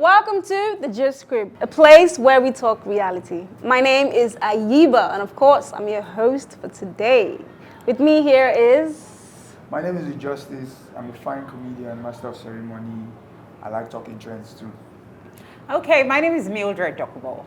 Welcome to The Gist Script, a place where we talk reality. My name is Ayiba, and of course, I'm your host for today. With me here is... My name is Justice. I'm a fine comedian, master of ceremony. I like talking trends too. Okay, my name is Mildred Dokubo.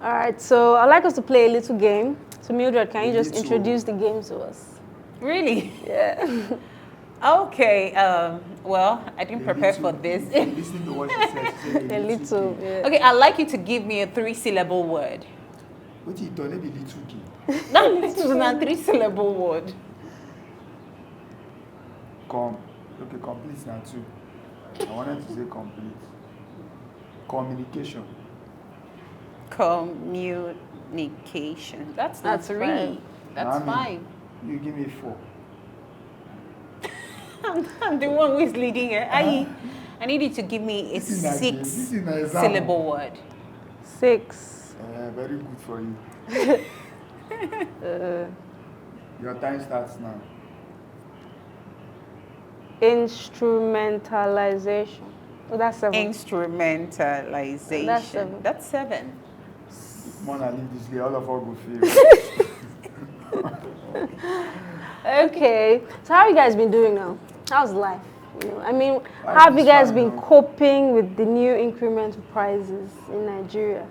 All right, so I'd like us to play a little game. So Mildred, can you just introduce the game to us? Really? Yeah. Okay, well, I didn't prepare for this. Listening to what she said, A little, yeah. Okay, I'd like you to give me a 3-syllable word. What you done? Maybe little key. This is a 3-syllable word. Okay, complete now too. I wanted to say complete. Communication. Communication. That's not 3. Five. That's Mommy, 5. You give me 4. I'm the one who is leading it. I need you to give me a 6-syllable word. 6. Very good for you. Your time starts now. Instrumentalization. Oh, that's 7. Instrumentalization. That's 7. That's 7. Mona, leave this day. All of us go feel. Okay, so how have you guys been doing now? How's life? I mean, how have you guys been coping with the new increment prices in Nigeria?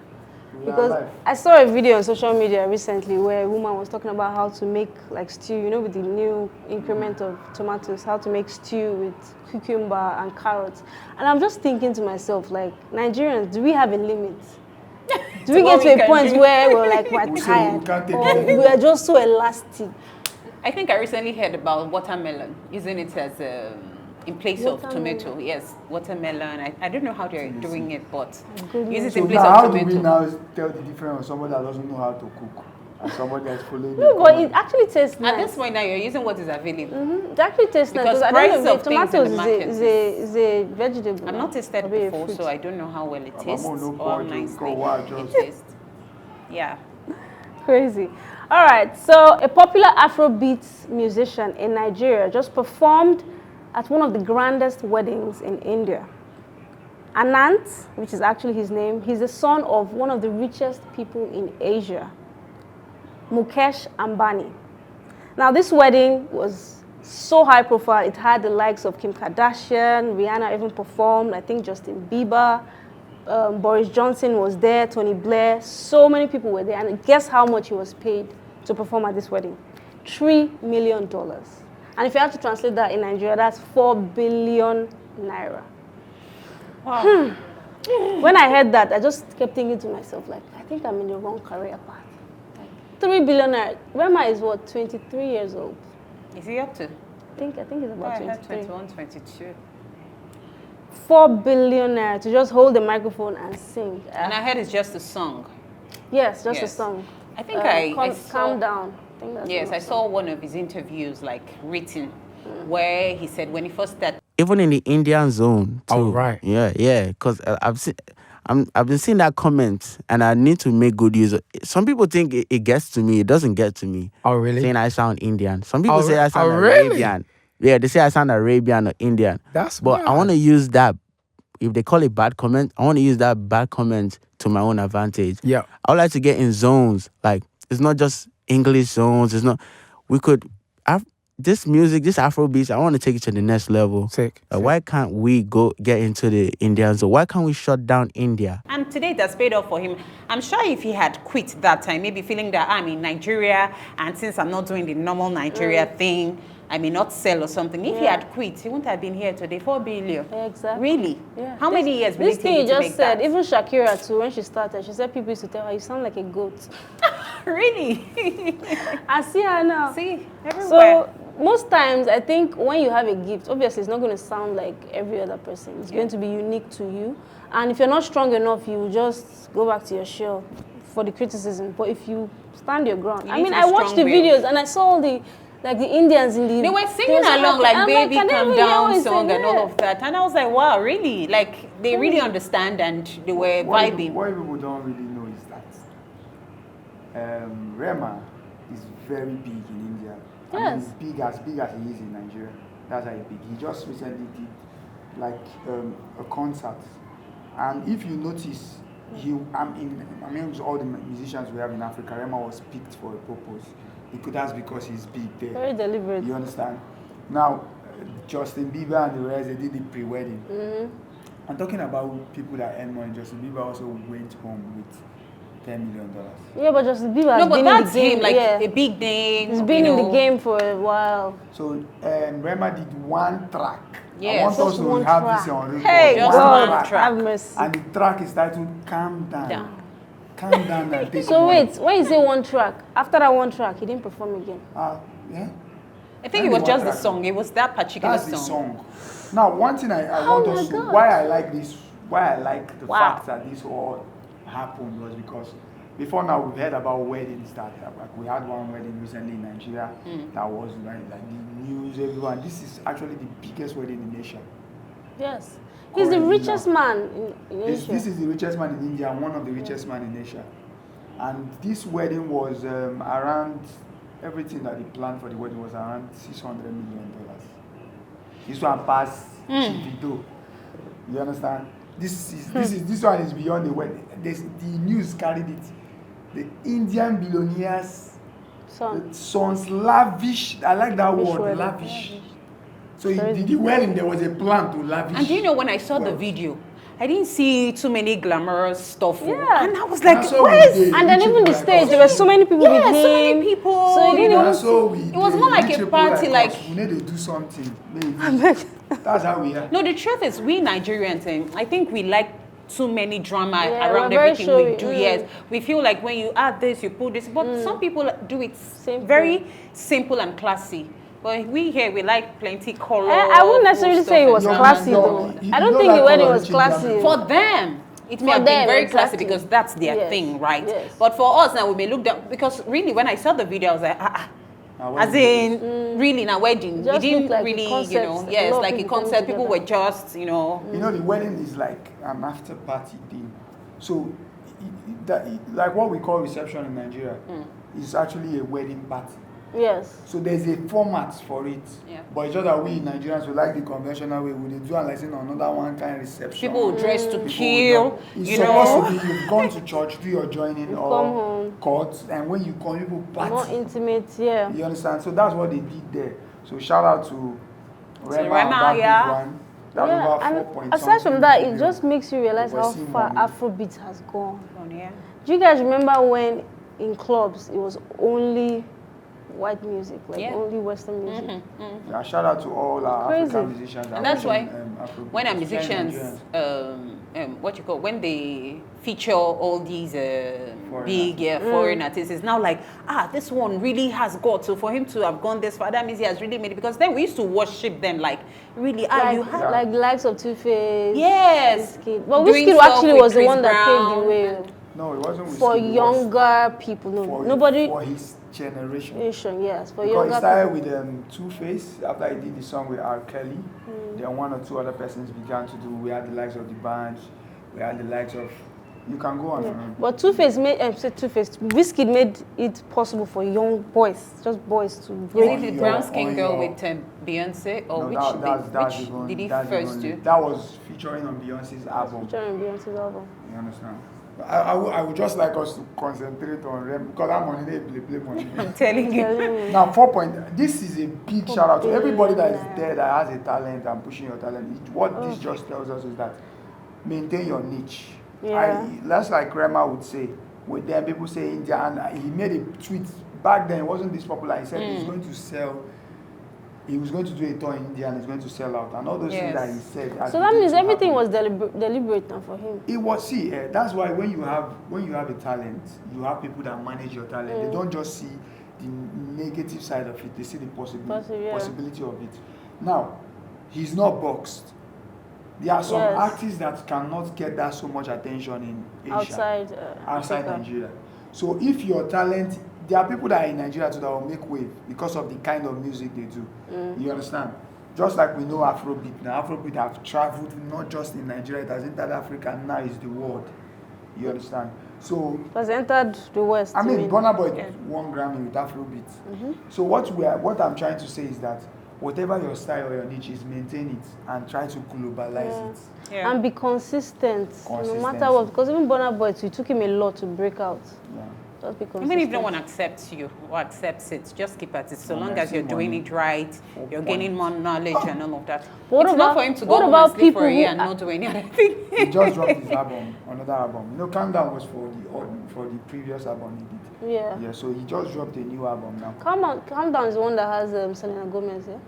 Because I saw a video on social media recently where a woman was talking about how to make like stew, with the new increment of tomatoes, how to make stew with cucumber and carrots. And I'm just thinking to myself, like, Nigerians, do we have a limit? Do we get to a point where we're tired? Or we're just so elastic? I think I recently heard about watermelon, using it as in place of tomato. Yes, watermelon. I don't know how they're doing it, but use it in place of how tomato. do we now tell the difference of somebody that doesn't know how to cook and somebody that's following? No, but it actually tastes nice. At this point now, you're using what is available. It actually tastes nice Because because I price don't know, of things in the market is a vegetable. I've not tasted before, so I don't know how well it tastes or how nicely it tastes. Yeah. Crazy. All right, so a popular Afrobeat musician in Nigeria just performed at one of the grandest weddings in India. Anant, which is actually his name, he's the son of one of the richest people in Asia, Mukesh Ambani. Now, this wedding was so high profile. It had the likes of Kim Kardashian, Rihanna even performed, I think Justin Bieber, Boris Johnson was there, Tony Blair, so many people were there. And guess how much he was paid to perform at this wedding? $3 million. And if you have to translate that in Nigeria, that's 4 billion naira. Wow. When I heard that, I just kept thinking to myself, like, I think I'm in the wrong career path. Like, 3 billion naira. Rema is what, 23 years old? Is he up to? I think he's about 23. 21, 22. 4 billion naira to just hold the microphone and sing. And I heard it's just a song. Yes, just a song. I think I saw, Calm Down. I think that's yes, I saw one of his interviews, like written, where he said when he first started. Even in the Indian zone too. Oh, right. Yeah. Because I've been seeing that comment, and I need to make good use of it. Some people think it gets to me. It doesn't get to me. Oh, really? Saying I sound Indian. Some people say I sound really? Arabian. Yeah, they say I sound Arabian or Indian. That's But mad. I want to use that. If they call it bad comment, I want to use that bad comment to my own advantage. Yeah. I would like to get in zones. Like, it's not just English zones. It's not. We could. This music, this Afrobeats, I want to take it to the next level. Sick. Why can't we get into the Indian zone? Why can't we shut down India? And today it has paid off for him. I'm sure if he had quit that time, maybe feeling that I'm in Nigeria, and since I'm not doing the normal Nigeria thing, I may not sell or something. If he had quit, he wouldn't have been here today. 4 billion. Yeah, exactly. Really? Yeah. How many years will This it thing take you you to just make said, that? even Shakira too, when she started, she said people used to tell her, you sound like a goat. Really? I see her now. See, everywhere. So most times, I think when you have a gift, obviously it's not going to sound like every other person. It's going to be unique to you. And if you're not strong enough, you will just go back to your shell for the criticism. But if you stand your ground. I mean, I watched the videos and I saw all the Indians in the... They were singing along like Baby Calm Down song and all of that. And I was like, wow, really? Like, they really understand and they were vibing. What people don't really know is that Rema is very big in India. I mean, Yes. it's big as he is in Nigeria. That's how big. He just recently did like a concert, and if you notice, amongst all the musicians we have in Africa, Rema was picked for a purpose. That's because he's big there. Very deliberate. You understand? Now, Justin Bieber and the rest, they did the pre-wedding. I'm talking about people that earn money. Justin Bieber also went home with $10 million. Yeah, but Justin Bieber has No, but been that's in the game. him, like yeah. a big name. He's been you in the know. game for a while. So Rema did one track. Yes. I want us Just to one have track. this on record. Hey, Just God, one track. have mercy. And the track is titled Calm Down. Yeah. Calm down and take So money. wait, when you say one track, after that one track, he didn't perform again. Yeah. I think Maybe it was one just the track. song. It was that particular That's the song. song. Now, one thing I want us to, God. why I like this, why I like the Wow. fact that this all happened was because before now we've heard about weddings that, like we had one wedding recently in Nigeria that was like the news, everyone. This is actually the biggest wedding in Asia. Yes. He's the Currently richest now. man in Asia. This is the richest man in India, and one of the richest men in Asia. And this wedding was around, everything that he planned for the wedding was around $600 million. This one passed Chivido. You understand? This one is beyond the wedding. The news carried it. The Indian billionaires, Son. the sons, lavish. I like that Lavish word, wedding. lavish. So Crazy. the wedding, there was a plan to lavish. And do you know, when I saw the wealth. video, I didn't see too many glamorous stuff. Yeah. And I was like, That's what we where's... did. And then Rich even the people stage, like there were us. so many people Yeah, with him. so many people, So he didn't you know. even That's what we It was did. more like Rich a people party, like- us, we need to do something. Maybe. That's how we are. No, the truth is, we Nigerians, I think we like too many drama Yeah, around we're very everything showy. we do. Yes, we feel like when you add this, you put this. But some people do it Simple. very simple and classy. But we here, we like plenty color. I wouldn't necessarily say it was Your- classy your- though. you I don't know think that the wedding color was change classy. and- For them, it may For have them, been very exactly. classy because that's their Yes, thing, right? yes. But for us now, we may look down, because really, when I saw the video, I was like, Now, what as is this? in, really, in a wedding, Just it didn't looked like a really, you concept, know, like a yes, lot of like a people coming concept. People were together. just, you know, You know, the wedding is like an after party thing. So, like what we call reception in Nigeria is actually a wedding party. Yes. So there's a format for it. Yeah. But it's just that we Nigerians, we like the conventional way. We dey do like another one kind of reception. people will dress to People kill, will It's you supposed know. to be you've gone to church, do your joining You or come home. court, and when you come, people More party. intimate, yeah. You understand? So that's what they did there. So shout out to Rema, Rema, on that yeah. big one. That Yeah, was and about 4 point aside from something that, it million. just makes you realize how Overseas far money. Afrobeat has gone. Yeah. Do you guys remember when in clubs it was only white music, like Yeah. only Western music? Yeah, shout out to all our Crazy. African musicians. And that's why Afrobeat. when our Especially musicians, Nigerians. what you call, when they feature all these Foreign big foreign artists, it's now like, this one really has got. So for him to have gone this far, that means he has really made it. Because then we used to worship them, like, really, you Like, have. Yeah. like the likes of Two-Face, Yes. Wizkid. But Doing Wizkid stuff actually with was the Chris one that paved the Brown. way No, it wasn't with for Skid, it was younger people. No, for, nobody. for his generation. Yes, for Because younger it started people. with Two-Face after he did the song with R. Kelly. Then one or two other persons began to do. We had the likes of the band. We had the likes of. You can go on and on. But Two-Face made, Wizkid made it possible for young boys, just boys, to Is break. it the your- brown skin on girl your- with Beyonce, or No, which, that's which even, did he that's first even, do? That was featuring on Beyonce's album. Featuring Beyonce's album. You understand? I would just like us to concentrate on Rem because that money they play money. I'm telling you. Now 4 point. This is a big shout out to everybody that is there that has a talent and pushing your talent. What this just tells us is that maintain your niche. Yeah. That's like Rema would say. With them, people say India, and he made a tweet back then. It wasn't this popular. He said he's going to sell. He was going to do a tour in India and he's going to sell out, and all those things that he said. So that means everything was deliberate now for him. It was that's why when you have a talent, you have people that manage your talent. They don't just see the negative side of it; they see the possibility of it. Now, he's not boxed. There are some artists that cannot get that so much attention in Asia, outside Africa. Nigeria. So if your talent, there are people that are in Nigeria too that will make wave because of the kind of music they do. You understand? Just like we know Afrobeat. Now Afrobeat have traveled not just in Nigeria, it has entered Africa, and now it's the world. You understand? So Has entered the West. I you mean, Burna Boy Yeah. won Grammy with Afrobeat. So what I'm trying to say is that whatever your style or your niche is, maintain it and try to globalize it. Yeah. And be consistent, no matter Consistency. what. Because even Burna Boy, it took him a lot to break out. Yeah. Just be consistent. Even if no one accepts you or accepts it, just keep at it. So long as you're doing money. it right, you're gaining more knowledge and all of that. What It's about- not for him to go what home about and sleep people for a who year and are- not do any other thing. He just dropped his album, another album. You know, Calm Down was for the previous album he did. Yeah. Yeah, so he just dropped a new album now. Calm Down is the one that has Selena Gomez, yeah?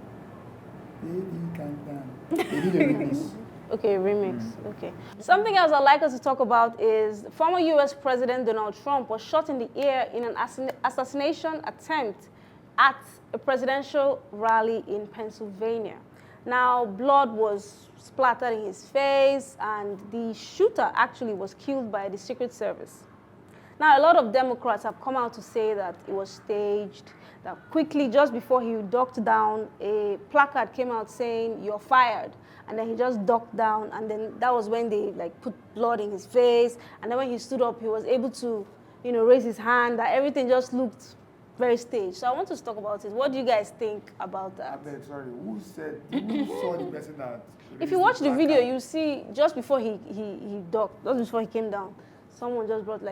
Baby, calm down. He did a remix. Okay, remix. Okay. Something else I'd like us to talk about is former U.S. President Donald Trump was shot in the ear in an assassination attempt at a presidential rally in Pennsylvania. Now, blood was splattered in his face, and the shooter actually was killed by the Secret Service. Now, a lot of Democrats have come out to say that it was staged, that quickly, just before he ducked down, a placard came out saying, "You're fired." And then he just ducked down, and then that was when they put blood in his face. And then when he stood up, he was able to, raise his hand. That everything just looked very staged. So I want to talk about it. What do you guys think about I that? beg, sorry, who saw the person that? If you watch the video, you see just before he ducked, just before he came down, someone just brought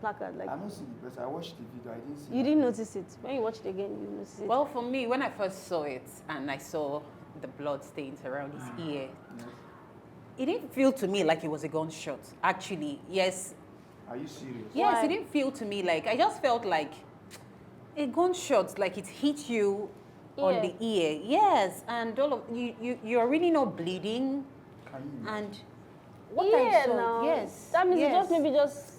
placard. I don't see the person. I watched the video. I didn't see. You didn't notice it. When you watch it again, you notice it. Well, for me, when I first saw it and I saw the blood stains around his ear, it didn't feel to me like it was a gunshot. Actually, yes. Are you serious? Yes, Why? it didn't feel to me like, I just felt like a gunshot, like it hit you on Ear. the ear. Yes, and all of you're really not bleeding. Can you? And what yeah, I saw, no. yes, That means yes. it just maybe just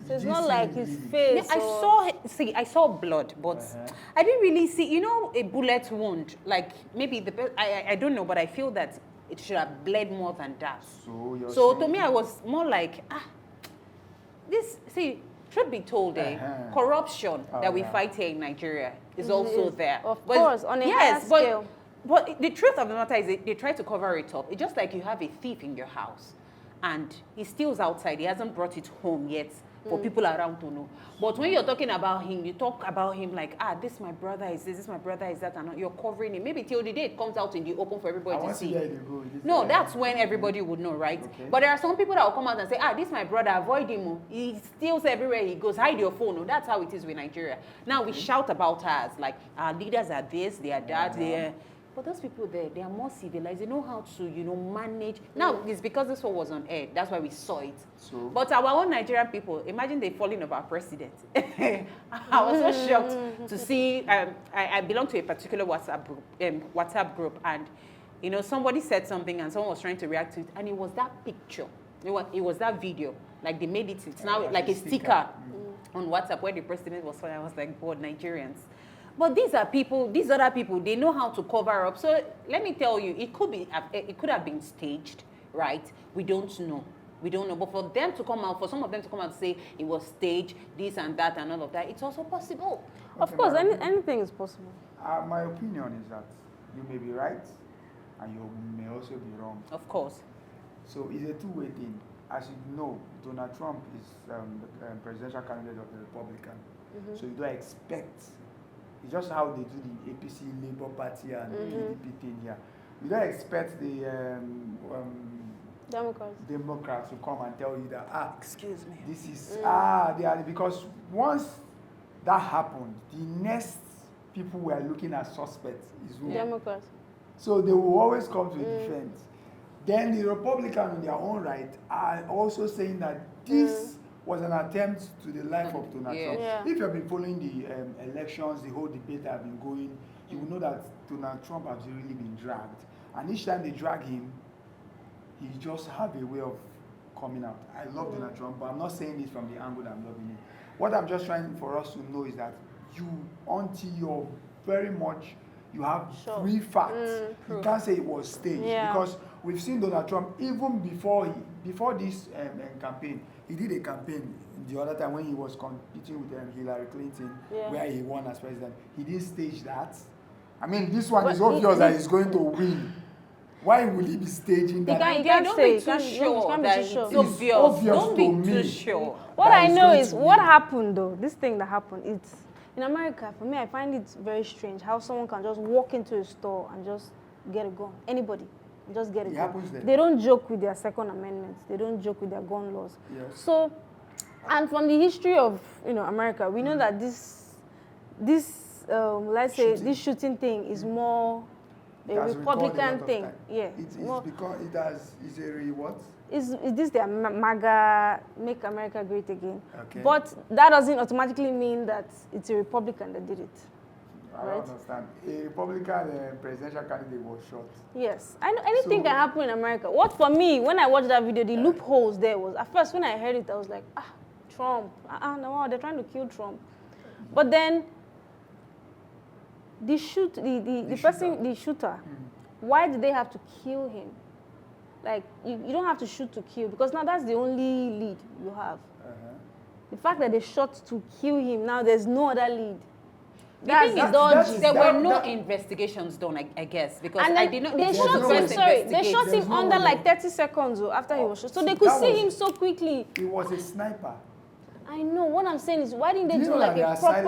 so it's You not see like him his bleeding. face. Yeah, or- I saw blood, but I didn't really see, a bullet wound. Like maybe I don't know, but I feel that it should have bled more than that. So you're So to saying- me, I was more like, truth be told, corruption Oh, that we yeah. fight here in Nigeria is also is, there. of course, on a yes, higher but, scale. But the truth of the matter is they try to cover it up. It's just like you have a thief in your house and he steals outside. He hasn't brought it home yet for people around to know. But when you're talking about him, you talk about him like, this my brother is this my brother is that, and you're covering him. Maybe till the day it comes out in the open for I everybody to want to see. hear it go. No, that's when everybody would know, right? Okay. But there are some people that will come out and say, this is my brother, avoid him. Oh. He steals everywhere he goes, hide your phone. Oh. That's how it is with Nigeria. Now we shout about us, like our leaders are this, they are that, they are... But those people there, they are more civilized. They know how to, manage. Now, it's because this one was on air. That's why we saw it. So? But our own Nigerian people, imagine the falling of our president. I was so shocked to see. I belong to a particular WhatsApp group, and somebody said something, and someone was trying to react to it, and it was that picture. It was that video. Like they made it. It's now like a sticker on WhatsApp where the president was. I was like, God, Nigerians. But these other people, they know how to cover up. So let me tell you, it could have been staged, right? We don't know. But for some of them to come out and say it was staged, this and that and all of that, it's also possible. Of course, anything is possible. My opinion is that you may be right and you may also be wrong. Of course. So it's a two-way thing. As you know, Donald Trump is the presidential candidate of the Republican. So you don't expect. It's just how they do the APC Labour Party and the PDP thing here. You don't expect the Democrats to come and tell you that Excuse me. this is they are, because once that happened, the next people we are looking at suspects is who? Democrats. So they will always come to defense. Then the Republicans on their own right are also saying that this was an attempt to the life of Donald Trump. Yeah. If you have been following the elections, the whole debate that have been going, you will know that Donald Trump has really been dragged. And each time they drag him, he just have a way of coming out. I love Donald Trump, but I'm not saying this from the angle that I'm loving it. What I'm just trying for us to know is that until you're very much, you have three facts. You can't say it was staged because we've seen Donald Trump even before this campaign. He did a campaign the other time when he was competing with Hillary Clinton, where he won as president. He didn't stage that. I mean, this one is obvious that he's going to win. Why would he be staging that? can't- Yeah, can't don't say, be you too can't- sure you can't be that too it's sure. It's obvious. obvious Don't to be too me. sure. What That I is know going is to what win. happened though. This thing that happened. It's in America. For me, I find it very strange how someone can just walk into a store and just get a gun. Anybody, just get a It gun. happens there. They don't joke with their Second Amendment. They don't joke with their gun laws. Yes. So, and from the history of America, we know that this let's say Shooting. this shooting thing is more a It has recorded a Republican lot of thing. time. Yeah, It's more. because it has, is a what? Is this their MAGA, Make America Great Again? Okay. But that doesn't automatically mean that it's a Republican that did it. I Right. don't understand. A Republican presidential candidate was shot. Yes, I know anything So- can happen in America. What for me, when I watched that video, the loopholes there was, at first when I heard it, I was like, Trump, no, they're trying to kill Trump. But then, the shooter, why did they have to kill him? Like, you don't have to shoot to kill, because now that's the only lead you have. The fact that they shot to kill him, now there's no other lead. That's thing is, dodgy. there were no that- investigations done, I guess, because And I then did not. they the shot no him, first sorry, they investigate. shot There's him no under way. like 30 seconds after he was shot. So See, they could that see was- him so quickly. He was a sniper. I know, what I'm saying is, why didn't they Do you do know like that there a are silent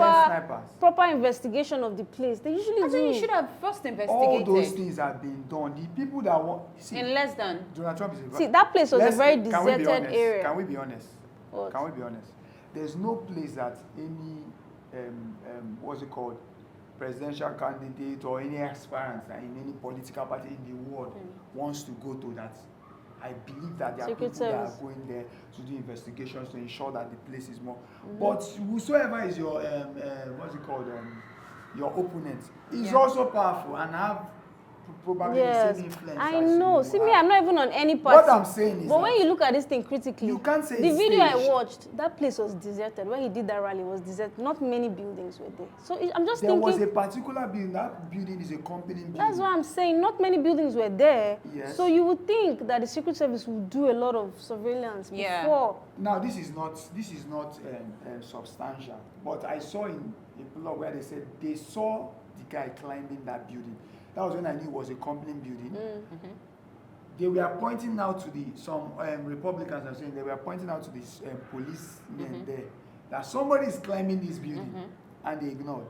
snipers? proper investigation of the place? They usually That's do. why you should have first All investigated. those things have been done. The people that want... See, In less than. Donald Trump is a... See, that place was a very Can we be deserted honest? area. Can we be honest? What? Can we be honest? There's no place that any, what's it called, presidential candidate or any aspirant in any political party in the world wants to go to that. I believe that there are Secret people that Service. are going there to do investigations to ensure that the place is more. But whosoever is your, what's it called, your opponent is also powerful and have probably Yes, the same influence. I as know. you See, have. me, I'm not even on any party. What I'm saying is But when that you look at this thing critically, you can't say the it's video I staged. watched, that place was deserted. Where he did that rally was deserted. Not many buildings were there. So I'm just there was thinking, a particular building. That building is a company building. that's what I'm saying. Not many buildings were there. Yes. So you would think that the Secret Service would do a lot of surveillance Yeah. before. Now this is not substantial, but I saw in a blog where they said they saw the guy climbing that building. That was when I knew it was a company building. They were pointing out to some Republicans are saying they were pointing out to the policemen there that somebody is climbing this building, and they ignored.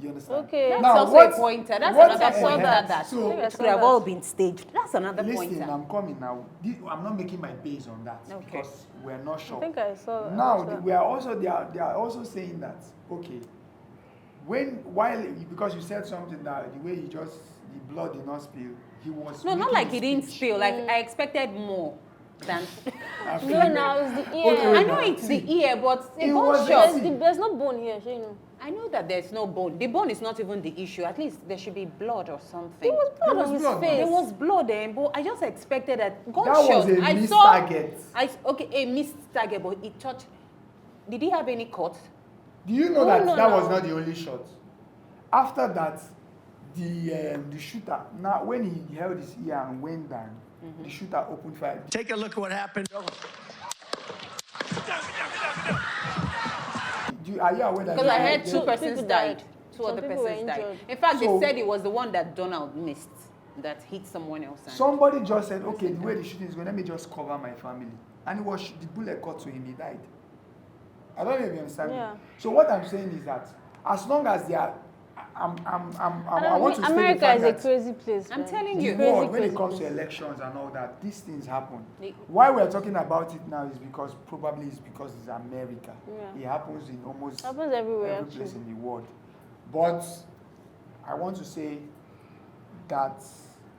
You understand? Okay. That's Now, also what- a pointer. That's what another I pointer heard- that so- I think I it saw could have that. all been staged. That's another Listen, pointer. I'm coming now. I'm not making my base on that Okay. because we're not sure. I think I saw that. Now also. we are also they are also saying that okay, because you said something that the way the blood did not spill, he was No, not making like his he didn't speech. spill. Like I expected more than. I feel No, it. now it's the ear. Okay, I know it's the ear, but a It was gunshot. the- There's no bone here, you know. I know that there's no bone. The bone is not even the issue. At least there should be blood or something. There was blood There on was his blood, face. There was blood there, but I just expected that That gunshot. was a I missed saw. target. Okay, a missed target, but it touched. Did he have any cut? Do you know Oh, that no, that no. was not the only shot? After that, the shooter, now when he held his ear and went down, the shooter opened fire. Take a look at what happened. Are you aware that? Because I they- heard they- two Two persons people died. died. Two Some other people were persons died. injured. In fact, So- they said it was the one that Donald missed that hit someone else. And Somebody just said, okay, the way the shooting is going, let me just cover my family. And it was the bullet cut to him, he died. I don't know if you understand Yeah. me. So what I'm saying is that as long as they are, I want to state the America fact is a that crazy place. I'm man. telling the you. Crazy, world, when crazy it comes to place. elections and all that, these things happen. They- Why we're talking about it now is because it's America. Yeah. It happens in almost Happens everywhere, every place actually. in the world. But I want to say that,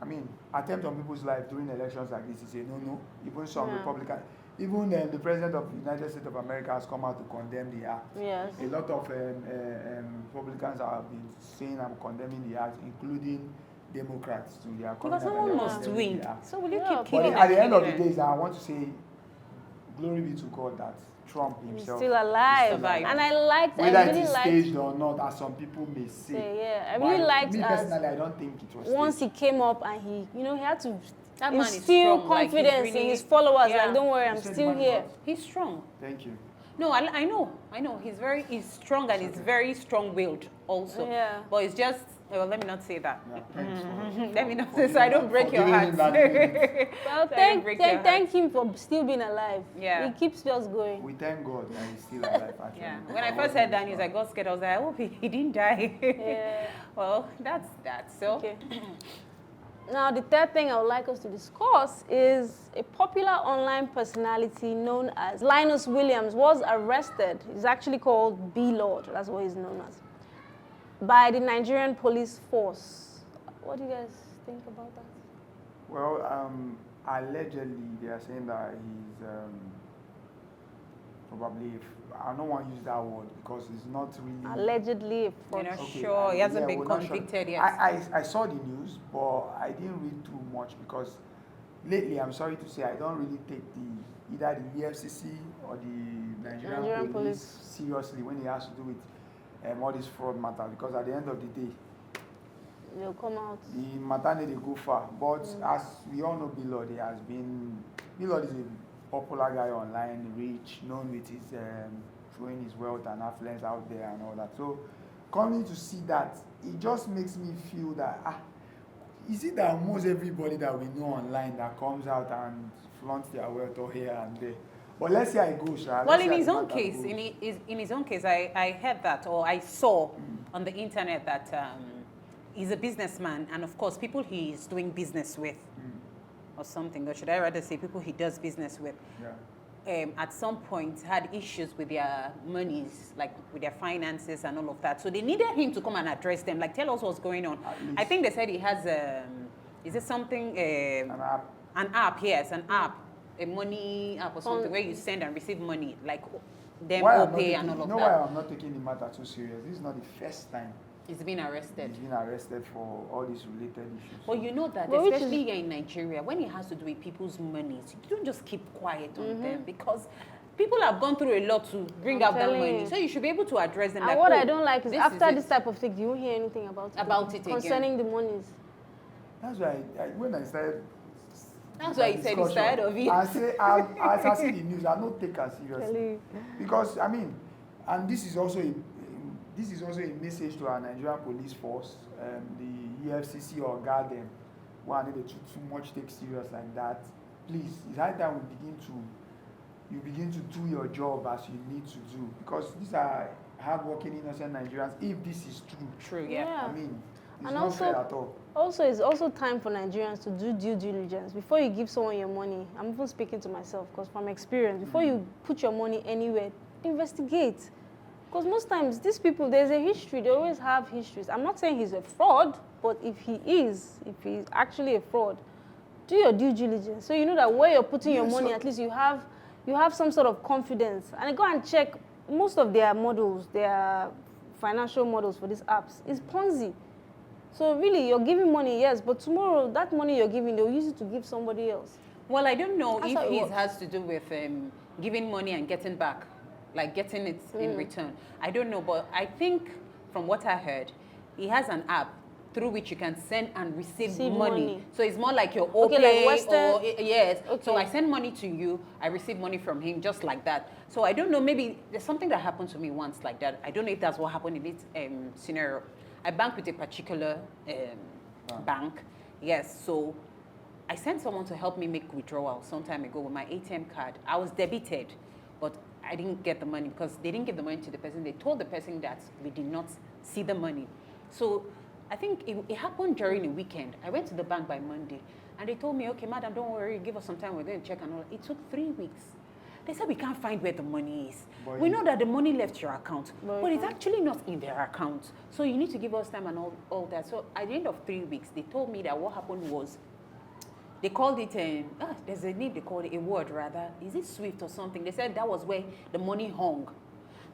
I mean, attempt on people's life during elections like this is a no-no. Even some Yeah. Republican, even the President of the United States of America has come out to condemn the act. Yes. A lot of Republicans have been saying I'm condemning the act, including Democrats too. They are coming Because out and someone they're must condemning win. the act. So will you Yeah, keep but killing But at the and end of the killing day, I want to say, glory be to God that Trump He's himself still alive. survived. And I liked, whether I it really is liked, staged or not, as some people may say. yeah, I But really liked me as personally, I don't think it was once staged. he came up and he had to That man is instill strong, like, he's confidence in really- his followers. Yeah. Like, don't worry, I'm You said still the man here. got- He's strong. Thank you. No, I know. He's strong and he's very strong-willed also. Yeah. But it's just Well, let me not say that. Yeah, thanks for, Let me not for say so I giving- don't break for your giving heart. him that credit. Well, So I don't break your heart. thank him for still being alive. Yeah. He keeps us going. We thank God that he's still alive, actually. Yeah. When I first heard that news, I got scared. I was like, I hope he didn't die. Yeah. Well, that's that. So, Okay. Now, the third thing I would like us to discuss is a popular online personality known as Linus Williams was arrested. He's actually called B-Lord. That's what he's known as. By the Nigerian police force. What do you guys think about that? Well, allegedly, they are saying that he's probably, I don't want to use that word because it's not really. Allegedly a you're fraud. not Okay, sure. He hasn't been we're not sure. convicted yet. I saw the news, but I didn't read too much because lately, I'm sorry to say, I don't really take either the EFCC or the Nigerian police seriously when it has to do with all this fraud matter, because at the end of the day, They'll come out. the matter they go far. But as we all know, Bilod is a popular guy online, rich, known with his showing his wealth and affluence out there and all that. So coming to see that, it just makes me feel that is it that almost everybody that we know online that comes out and flaunts their wealth or here and there? But let's see how it goes. Well, in his own case, in his own case, I heard that, or I saw on the internet that he's a businessman, and of course, people he's doing business with, or something, or should I rather say people he does business with, at some point had issues with their monies, like with their finances and all of that. So they needed him to come and address them, like tell us what's going on. I think they said he has, is it something? An app. An app, yes, an app. A money app or something where you send and receive money, like them all pay and all of you know that. why I'm not taking the matter too serious? This is not the first time He's been arrested. he's been arrested for all these related issues. Well, you know that, Well, especially here in Nigeria, when it has to do with people's monies, you don't just keep quiet on them, because people have gone through a lot to bring out that telling money. you. So you should be able to address them. And like, what oh, I don't like is this after it. this type of thing, you won't hear anything about it. About it again. Concerning the monies. That's why when I started. That's why he said he's tired of it. I say, as I see the news, I don't take her seriously. Really? Because, I mean, and this is also a message to our Nigerian police force, the EFCC or Guardian, who are not too much take serious like that. Please, it's high time you begin to do your job as you need to do. Because these are hardworking, innocent Nigerians, if this is true. True, yeah. I mean, it's And not also- fair at all. Also, it's also time for Nigerians to do due diligence. Before you give someone your money, I'm even speaking to myself, because from experience, before you put your money anywhere, investigate. Because most times, these people, there's a history. They always have histories. I'm not saying he's a fraud, but if he's actually a fraud, do your due diligence. So you know that where you're putting your Yeah, money, so- at least you have some sort of confidence. And go and check most of their models, their financial models for these apps is Ponzi. So really, you're giving money, yes, but tomorrow that money you're giving, they'll use it to give somebody else. Well, I don't know That's how it if it works. has to do with giving money and getting back, like getting it in return. I don't know, but I think from what I heard, he has an app through which you can send and receive Receive money. money. So it's more like your Okay, OPay like Western- or yes. So Okay. I send money to you, I receive money from him, just like that. So I don't know, maybe there's something that happened to me once like that. I don't know if that's what happened in this scenario. I bank with a particular bank. Yes, so I sent someone to help me make withdrawal some time ago with my ATM card. I was debited, but I didn't get the money because they didn't give the money to the person. They told the person that we did not see the money. So I think it happened during a weekend. I went to the bank by Monday, and they told me, okay, madam, don't worry, give us some time, we're going to check and all. It took 3 weeks. They said we can't find where the money is. But we you- know that the money left your account, But but you it's actually not in their account. So you need to give us time and all that. So at the end of 3 weeks, they told me that what happened was they called it, there's a name they called it, a word rather. Is it Swift or something? They said that was where the money hung.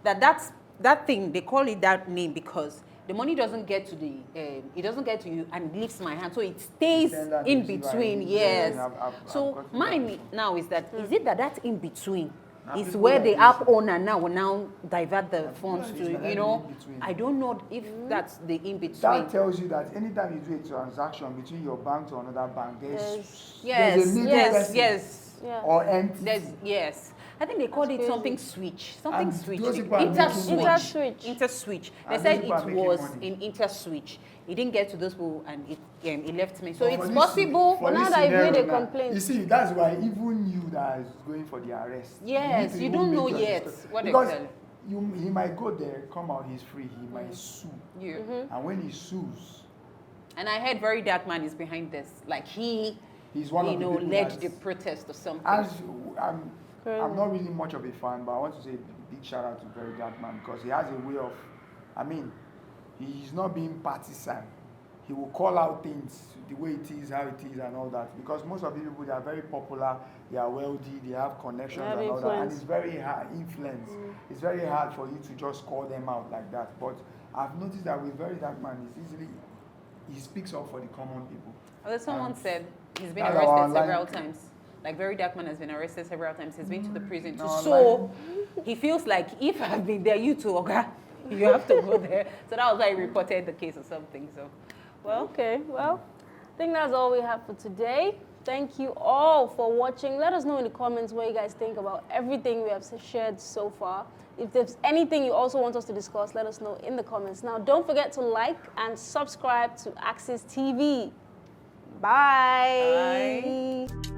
That thing, they call it that name because the money doesn't get to it doesn't get to you and it leaves my hand. So it stays Send that in to receiver, between, yeah, yes. I've So gotten mine that. now is that, is it that in between Now is people where like the this. app owner now will now divert the funds like to, this, you know, in-between. I don't know if that's the in-between. That tells you that anytime you do a transaction between your bank to another bank, there's Yes, a middle yes, person yes. Yeah. or entity. Yes. I think they called That's it crazy. something switch. Something And switch. those people are Inter making switch. money. Inter-switch. Inter switch. They And said those people are it making was money. in inter switch. It didn't get to those people and it left me. So But it's for this- possible. for But now this that you've made scenario a now, complaint. You see, that's why even you that is going for the arrest. Yes, need to you even don't make know your yet discuss- what because exactly. he might go there, come out, he's free. He might sue, You. and when he sues, And I heard Very Dark Man is behind this. Like he's one you of the know, people led that's- the protest or something. as Crazy. I'm not really much of a fan, but I want to say a big shout out to Very Dark Man because he has a way of, I mean, he's not being partisan. He will call out things the way it is, how it is, and all that. Because most of the people, they are very popular, they are wealthy, they have connections They have and all that, and influence. it's very hard influence. It's very hard for you to just call them out like that. But I've noticed that with Very Dark Man, he speaks up for the common people. Although someone And said he's been that's our arrested line. several times. Like Very Dark Man has been arrested several times. He's been to the prison too. No, So he feels like if I've been there, you too, okay, you have to go there. So that was why he reported the case or something. So, well, Okay, well, I think that's all we have for today. Thank you all for watching. Let us know in the comments what you guys think about everything we have shared so far. If there's anything you also want us to discuss, let us know in the comments. Now, don't forget to like and subscribe to Axis TV. Bye. Bye.